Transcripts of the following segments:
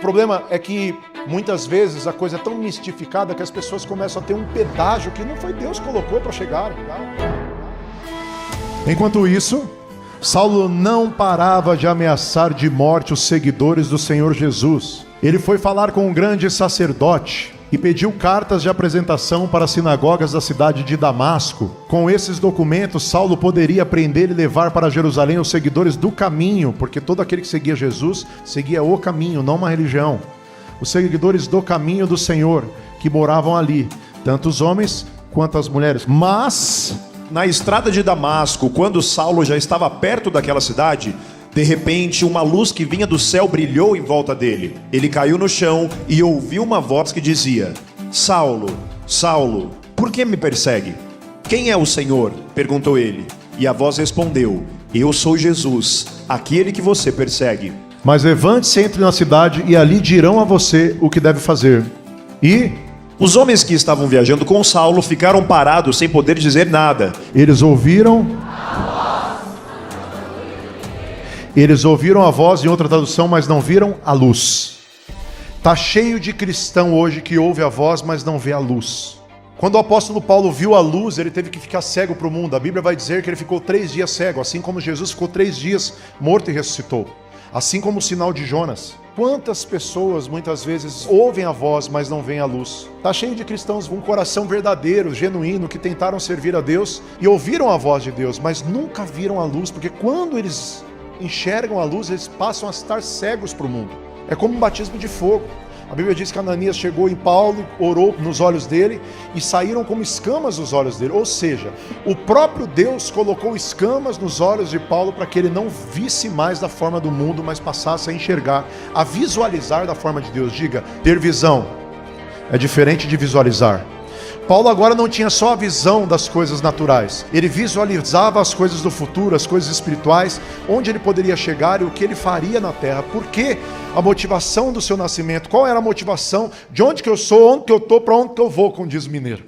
problema é que muitas vezes a coisa é tão mistificada que as pessoas começam a ter um pedágio que não foi Deus que colocou para chegar. Enquanto isso, Saulo não parava de ameaçar de morte os seguidores do Senhor Jesus. Ele foi falar com um grande sacerdote e pediu cartas de apresentação para as sinagogas da cidade de Damasco. Com esses documentos, Saulo poderia prender e levar para Jerusalém os seguidores do caminho, porque todo aquele que seguia Jesus seguia o caminho, não uma religião. Os seguidores do caminho do Senhor, que moravam ali, tanto os homens quanto as mulheres. Mas na estrada de Damasco, quando Saulo já estava perto daquela cidade, de repente uma luz que vinha do céu brilhou em volta dele. Ele caiu no chão e ouviu uma voz que dizia: Saulo, Saulo, por que me persegue? Quem é o Senhor? Perguntou ele. E a voz respondeu: Eu sou Jesus, aquele que você persegue. Mas levante-se, entre na cidade e ali dirão a você o que deve fazer. E os homens que estavam viajando com Saulo ficaram parados sem poder dizer nada. Eles ouviram a voz, em outra tradução, mas não viram a luz. Está cheio de cristão hoje que ouve a voz, mas não vê a luz. Quando o apóstolo Paulo viu a luz, ele teve que ficar cego para o mundo. A Bíblia vai dizer que ele ficou 3 dias cego, assim como Jesus ficou 3 dias morto e ressuscitou. Assim como o sinal de Jonas. Quantas pessoas muitas vezes ouvem a voz, mas não veem a luz? Está cheio de cristãos com um coração verdadeiro, genuíno, que tentaram servir a Deus e ouviram a voz de Deus, mas nunca viram a luz, porque quando eles enxergam a luz, eles passam a estar cegos para o mundo. É como um batismo de fogo. A Bíblia diz que Ananias chegou em Paulo, orou nos olhos dele e saíram como escamas dos olhos dele. Ou seja, o próprio Deus colocou escamas nos olhos de Paulo para que ele não visse mais da forma do mundo, mas passasse a enxergar, a visualizar da forma de Deus. Diga, ter visão é diferente de visualizar. Paulo agora não tinha só a visão das coisas naturais, ele visualizava as coisas do futuro, as coisas espirituais, onde ele poderia chegar e o que ele faria na terra. Por que a motivação do seu nascimento? Qual era a motivação? De onde que eu sou, onde que eu estou, para onde que eu vou, como diz o mineiro.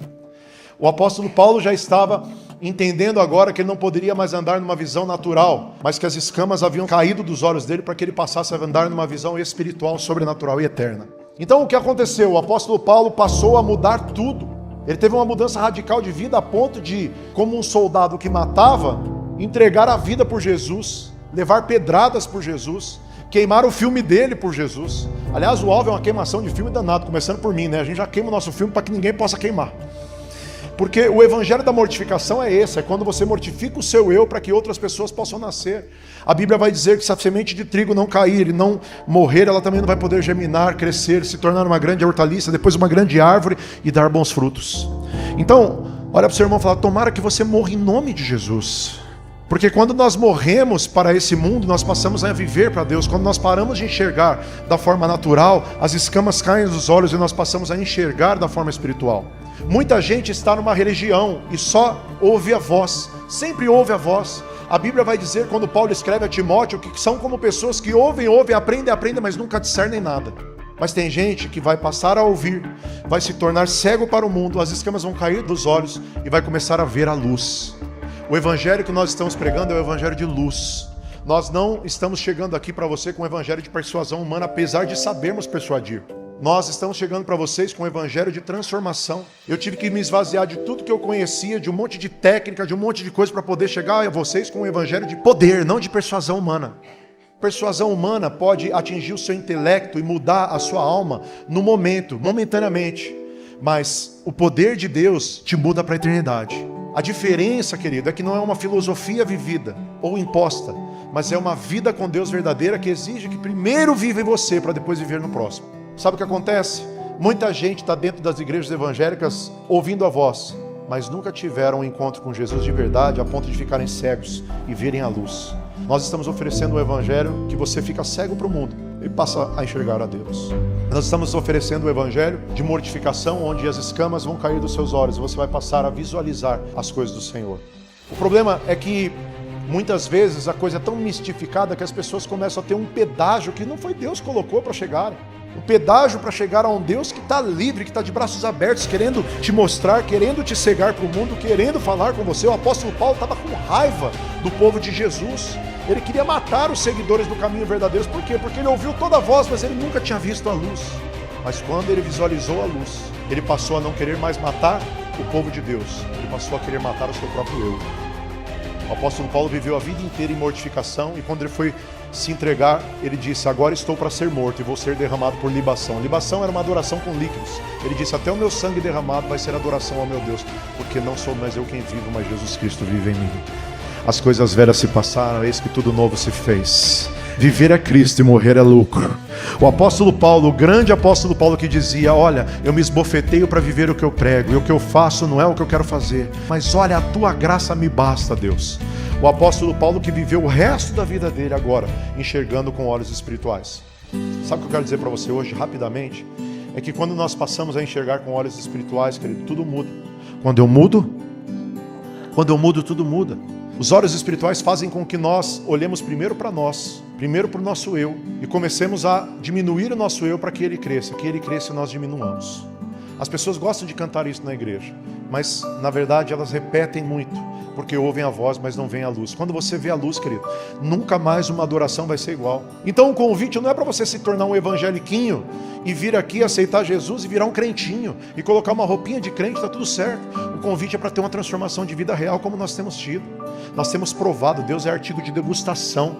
O apóstolo Paulo já estava entendendo agora que ele não poderia mais andar numa visão natural, mas que as escamas haviam caído dos olhos dele para que ele passasse a andar numa visão espiritual, sobrenatural e eterna. Então o que aconteceu? O apóstolo Paulo passou a mudar tudo. Ele teve uma mudança radical de vida a ponto de, como um soldado que matava, entregar a vida por Jesus, levar pedradas por Jesus, queimar o filme dele por Jesus. Aliás, o alvo é uma queimação de filme danado, começando por mim, né? A gente já queima o nosso filme para que ninguém possa queimar. Porque o evangelho da mortificação é esse, é quando você mortifica o seu eu para que outras pessoas possam nascer. A Bíblia vai dizer que se a semente de trigo não cair e não morrer, ela também não vai poder germinar, crescer, se tornar uma grande hortaliça, depois uma grande árvore e dar bons frutos. Então, olha para o seu irmão e fala: tomara que você morra em nome de Jesus. Porque quando nós morremos para esse mundo, nós passamos a viver para Deus. Quando nós paramos de enxergar da forma natural, as escamas caem dos olhos e nós passamos a enxergar da forma espiritual. Muita gente está numa religião e só ouve a voz, sempre ouve a voz. A Bíblia vai dizer, quando Paulo escreve a Timóteo, que são como pessoas que ouvem, aprendem, mas nunca discernem nada. Mas tem gente que vai passar a ouvir, vai se tornar cego para o mundo, as escamas vão cair dos olhos e vai começar a ver a luz. O evangelho que nós estamos pregando é o evangelho de luz. Nós não estamos chegando aqui para você com o evangelho de persuasão humana, apesar de sabermos persuadir. Nós estamos chegando para vocês com o evangelho de transformação. Eu tive que me esvaziar de tudo que eu conhecia, de um monte de técnica, de um monte de coisa para poder chegar a vocês com o evangelho de poder, não de persuasão humana. Persuasão humana pode atingir o seu intelecto e mudar a sua alma no momento, momentaneamente. Mas o poder de Deus te muda para a eternidade. A diferença, querido, é que não é uma filosofia vivida ou imposta, mas é uma vida com Deus verdadeira que exige que primeiro viva em você para depois viver no próximo. Sabe o que acontece? Muita gente está dentro das igrejas evangélicas ouvindo a voz, mas nunca tiveram um encontro com Jesus de verdade a ponto de ficarem cegos e verem a luz. Nós estamos oferecendo o evangelho que você fica cego para o mundo e passa a enxergar a Deus. Nós estamos oferecendo o evangelho de mortificação, onde as escamas vão cair dos seus olhos e você vai passar a visualizar as coisas do Senhor. O problema é que muitas vezes a coisa é tão mistificada que as pessoas começam a ter um pedágio que não foi Deus que colocou para chegarem. Um pedágio para chegar a um Deus que está livre, que está de braços abertos, querendo te mostrar, querendo te cegar para o mundo, querendo falar com você. O apóstolo Paulo estava com raiva do povo de Jesus. Ele queria matar os seguidores do caminho verdadeiro. Por quê? Porque ele ouviu toda a voz, mas ele nunca tinha visto a luz. Mas quando ele visualizou a luz, ele passou a não querer mais matar o povo de Deus. Ele passou a querer matar o seu próprio eu. O apóstolo Paulo viveu a vida inteira em mortificação, e quando ele foi se entregar, ele disse: agora estou para ser morto e vou ser derramado por libação. Libação era uma adoração com líquidos. Ele disse: até o meu sangue derramado vai ser adoração ao meu Deus, porque não sou mais eu quem vivo, mas Jesus Cristo vive em mim. As coisas velhas se passaram, eis que tudo novo se fez. Viver é Cristo e morrer é lucro. O apóstolo Paulo, o grande apóstolo Paulo, que dizia: olha, eu me esbofeteio para viver o que eu prego, e o que eu faço não é o que eu quero fazer, mas olha, a tua graça me basta, Deus. O apóstolo Paulo, que viveu o resto da vida dele agora enxergando com olhos espirituais. Sabe o que eu quero dizer para você hoje, rapidamente? É que quando nós passamos a enxergar com olhos espirituais, querido, tudo muda. Quando eu mudo, tudo muda. Os olhos espirituais fazem com que nós olhemos primeiro para nós, primeiro para o nosso eu, e comecemos a diminuir o nosso eu para que ele cresça e nós diminuamos. As pessoas gostam de cantar isso na igreja, mas na verdade elas repetem muito, porque ouvem a voz, mas não veem a luz. Quando você vê a luz, querido, nunca mais uma adoração vai ser igual. Então o convite não é para você se tornar um evangeliquinho e vir aqui aceitar Jesus e virar um crentinho e colocar uma roupinha de crente, está tudo certo. O convite é para ter uma transformação de vida real, como nós temos tido. Nós temos provado, Deus é artigo de degustação.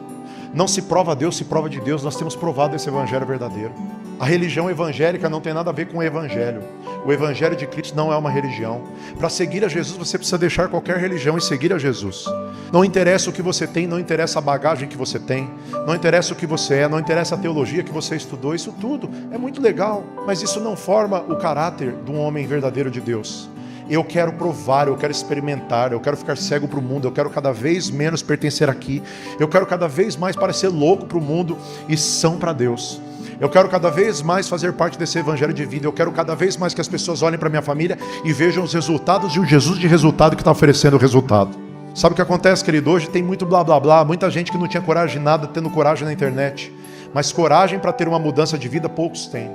Não se prova a Deus, se prova de Deus. Nós temos provado esse evangelho verdadeiro. A religião evangélica não tem nada a ver com o evangelho. O evangelho de Cristo não é uma religião. Para seguir a Jesus, você precisa deixar qualquer religião e seguir a Jesus. Não interessa o que você tem, não interessa a bagagem que você tem, não interessa o que você é, não interessa a teologia que você estudou. Isso tudo é muito legal, mas isso não forma o caráter de um homem verdadeiro de Deus. Eu quero provar, eu quero experimentar, eu quero ficar cego para o mundo, eu quero cada vez menos pertencer aqui, eu quero cada vez mais parecer louco para o mundo e são para Deus. Eu quero cada vez mais fazer parte desse evangelho de vida. Eu quero cada vez mais que as pessoas olhem para minha família e vejam os resultados de um Jesus de resultado que está oferecendo o resultado. Sabe o que acontece, querido? Hoje tem muito blá blá blá, muita gente que não tinha coragem de nada, tendo coragem na internet. Mas coragem para ter uma mudança de vida, poucos têm.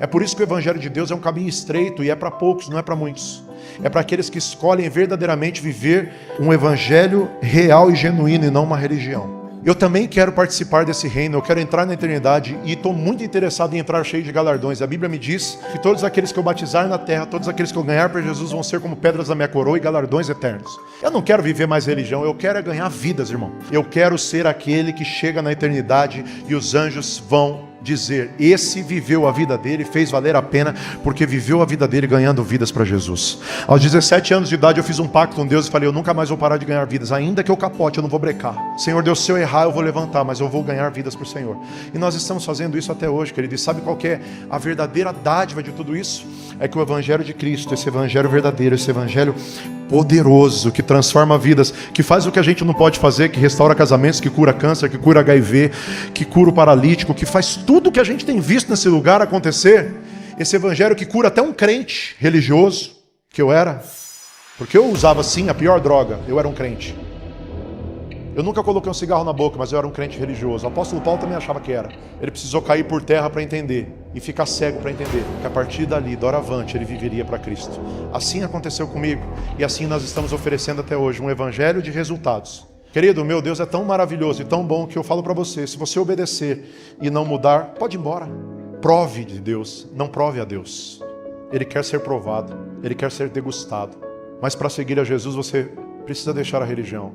É por isso que o evangelho de Deus é um caminho estreito e é para poucos, não é para muitos. É para aqueles que escolhem verdadeiramente viver um evangelho real e genuíno e não uma religião. Eu também quero participar desse reino, eu quero entrar na eternidade e estou muito interessado em entrar cheio de galardões. A Bíblia me diz que todos aqueles que eu batizar na terra, todos aqueles que eu ganhar para Jesus vão ser como pedras da minha coroa e galardões eternos. Eu não quero viver mais religião, eu quero ganhar vidas, irmão. Eu quero ser aquele que chega na eternidade e os anjos vão dizer: esse viveu a vida dele, fez valer a pena, porque viveu a vida dele ganhando vidas para Jesus. Aos 17 anos de idade eu fiz um pacto com Deus e falei: eu nunca mais vou parar de ganhar vidas, ainda que eu capote, eu não vou brecar. Senhor Deus, se eu errar eu vou levantar, mas eu vou ganhar vidas para o Senhor. E nós estamos fazendo isso até hoje, querido. E sabe qual que é a verdadeira dádiva de tudo isso? É que o evangelho de Cristo, esse evangelho verdadeiro, esse evangelho poderoso, que transforma vidas, que faz o que a gente não pode fazer, que restaura casamentos, que cura câncer, que cura HIV, que cura o paralítico, que faz tudo que a gente tem visto nesse lugar acontecer. Esse evangelho que cura até um crente religioso, que eu era, porque eu usava sim a pior droga, eu era um crente. Eu nunca coloquei um cigarro na boca, mas eu era um crente religioso. O apóstolo Paulo também achava que era. Ele precisou cair por terra para entender e ficar cego para entender que a partir dali, doravante, ele viveria para Cristo. Assim aconteceu comigo e assim nós estamos oferecendo até hoje um evangelho de resultados. Querido, meu Deus é tão maravilhoso e tão bom que eu falo para você: se você obedecer e não mudar, pode ir embora. Prove de Deus, não prove a Deus. Ele quer ser provado, ele quer ser degustado. Mas para seguir a Jesus você precisa deixar a religião.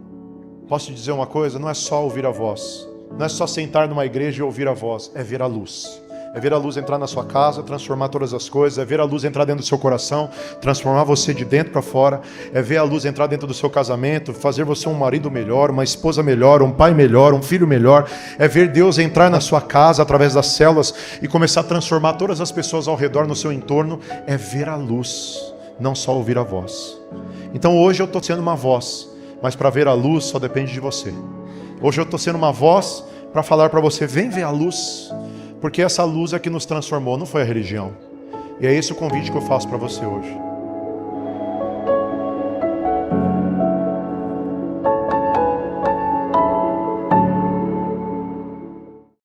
Posso te dizer uma coisa? Não é só ouvir a voz, não é só sentar numa igreja e ouvir a voz, é ver a luz. É ver a luz entrar na sua casa, transformar todas as coisas. É ver a luz entrar dentro do seu coração, transformar você de dentro para fora. É ver a luz entrar dentro do seu casamento, fazer você um marido melhor, uma esposa melhor, um pai melhor, um filho melhor. É ver Deus entrar na sua casa através das células e começar a transformar todas as pessoas ao redor, no seu entorno. É ver a luz, não só ouvir a voz. Então hoje eu estou sendo uma voz, mas para ver a luz só depende de você. Hoje eu estou sendo uma voz para falar para você: vem ver a luz. Porque essa luz é que nos transformou, não foi a religião. E é esse o convite que eu faço para você hoje.